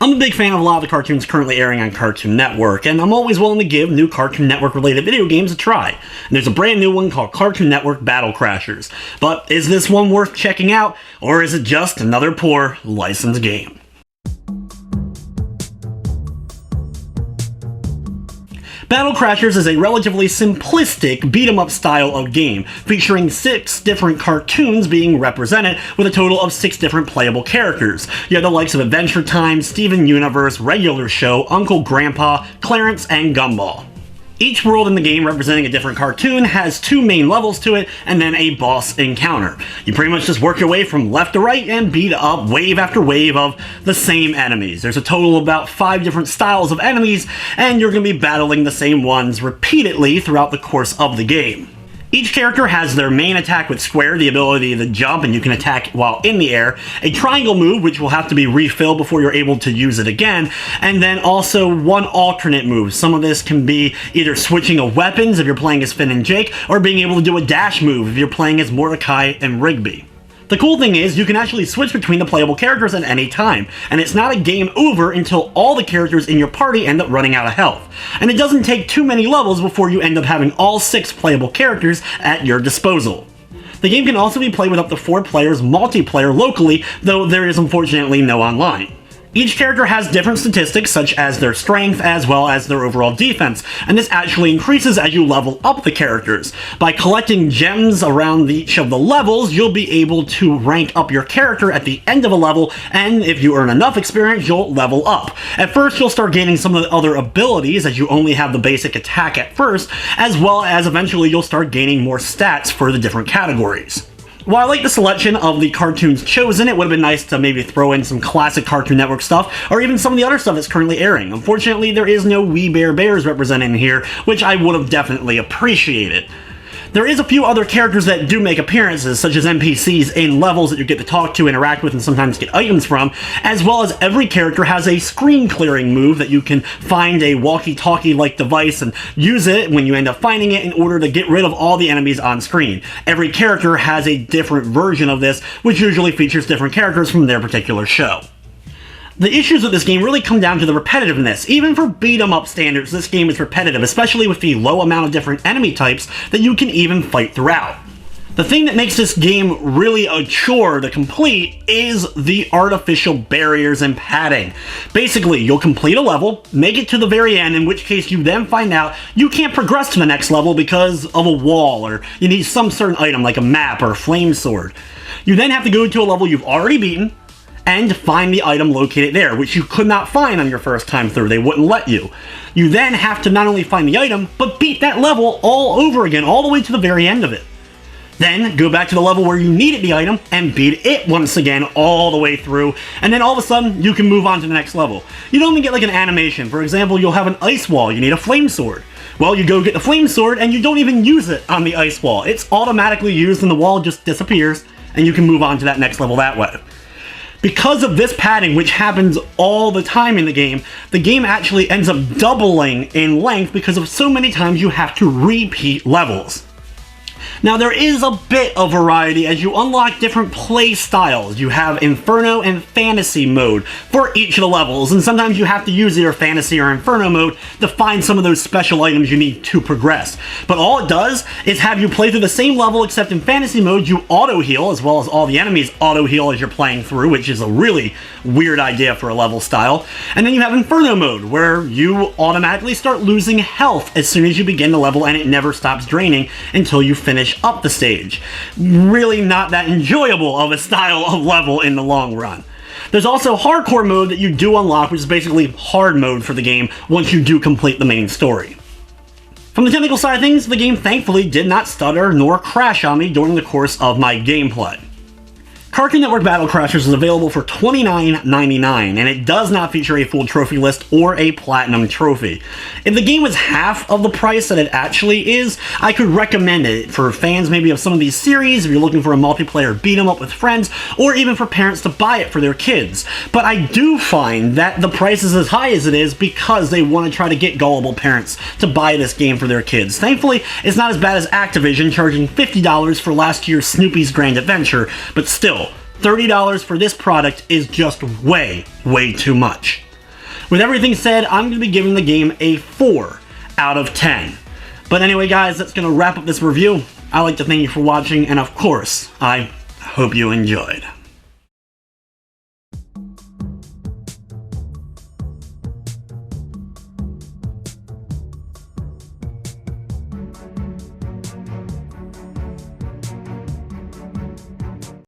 I'm a big fan of a lot of the cartoons currently airing on Cartoon Network, and I'm always willing to give new Cartoon Network related video games a try. And there's a brand new one called Cartoon Network Battle Crashers. But is this one worth checking out, or is it just another poor licensed game? Battle Crashers is a relatively simplistic beat-em-up style of game, featuring 6 different cartoons being represented with a total of 6 different playable characters. You have the likes of Adventure Time, Steven Universe, Regular Show, Uncle Grandpa, Clarence, and Gumball. Each world in the game representing a different cartoon has 2 main levels to it, and then a boss encounter. You pretty much just work your way from left to right and beat up wave after wave of the same enemies. There's a total of about 5 different styles of enemies, and you're going to be battling the same ones repeatedly throughout the course of the game. Each character has their main attack with square, the ability to jump and you can attack while in the air, a triangle move which will have to be refilled before you're able to use it again, and then also one alternate move. Some of this can be either switching of weapons if you're playing as Finn and Jake, or being able to do a dash move if you're playing as Mordecai and Rigby. The cool thing is, you can actually switch between the playable characters at any time, and it's not a game over until all the characters in your party end up running out of health. And it doesn't take too many levels before you end up having all 6 playable characters at your disposal. The game can also be played with up to 4 players multiplayer locally, though there is unfortunately no online. Each character has different statistics such as their strength as well as their overall defense, and this actually increases as you level up the characters. By collecting gems around each of the levels, you'll be able to rank up your character at the end of a level, and if you earn enough experience, you'll level up. At first, you'll start gaining some of the other abilities as you only have the basic attack at first, as well as eventually you'll start gaining more stats for the different categories. While I like the selection of the cartoons chosen, it would have been nice to maybe throw in some classic Cartoon Network stuff, or even some of the other stuff that's currently airing. Unfortunately, there is no We Bare Bears represented here, which I would have definitely appreciated. There is a few other characters that do make appearances, such as NPCs in levels that you get to talk to, interact with, and sometimes get items from, as well as every character has a screen clearing move that you can find a walkie-talkie-like device and use it when you end up finding it in order to get rid of all the enemies on screen. Every character has a different version of this, which usually features different characters from their particular show. The issues with this game really come down to the repetitiveness. Even for beat-em-up standards, this game is repetitive, especially with the low amount of different enemy types that you can even fight throughout. The thing that makes this game really a chore to complete is the artificial barriers and padding. Basically, you'll complete a level, make it to the very end, in which case you then find out you can't progress to the next level because of a wall, or you need some certain item like a map or a flame sword. You then have to go to a level you've already beaten, and find the item located there, which you could not find on your first time through. They wouldn't let you. You then have to not only find the item, but beat that level all over again, all the way to the very end of it. Then go back to the level where you needed the item and beat it once again all the way through, and then all of a sudden you can move on to the next level. You don't even get like an animation. For example, you'll have an ice wall, you need a flame sword. Well, you go get the flame sword and you don't even use it on the ice wall. It's automatically used and the wall just disappears, and you can move on to that next level that way. Because of this padding, which happens all the time in the game actually ends up doubling in length because of so many times you have to repeat levels. Now, there is a bit of variety as you unlock different play styles. You have Inferno and Fantasy mode for each of the levels, and sometimes you have to use either Fantasy or Inferno mode to find some of those special items you need to progress. But all it does is have you play through the same level, except in Fantasy mode you auto-heal, as well as all the enemies auto-heal as you're playing through, which is a really weird idea for a level style. And then you have Inferno mode, where you automatically start losing health as soon as you begin the level, and it never stops draining until you finish up the stage. Really not that enjoyable of a style of level in the long run. There's also hardcore mode that you do unlock, which is basically hard mode for the game once you do complete the main story. From the technical side of things, the game thankfully did not stutter nor crash on me during the course of my gameplay. Cartoon Network Battle Crashers is available for $29.99, and it does not feature a full trophy list or a platinum trophy. If the game was half of the price that it actually is, I could recommend it for fans maybe of some of these series, if you're looking for a multiplayer beat 'em up with friends, or even for parents to buy it for their kids. But I do find that the price is as high as it is because they want to try to get gullible parents to buy this game for their kids. Thankfully, it's not as bad as Activision charging $50 for last year's Snoopy's Grand Adventure, but still, $30 for this product is just way, way too much. With everything said, I'm going to be giving the game a 4 out of 10. But anyway, guys, that's going to wrap up this review. I'd like to thank you for watching, and of course, I hope you enjoyed.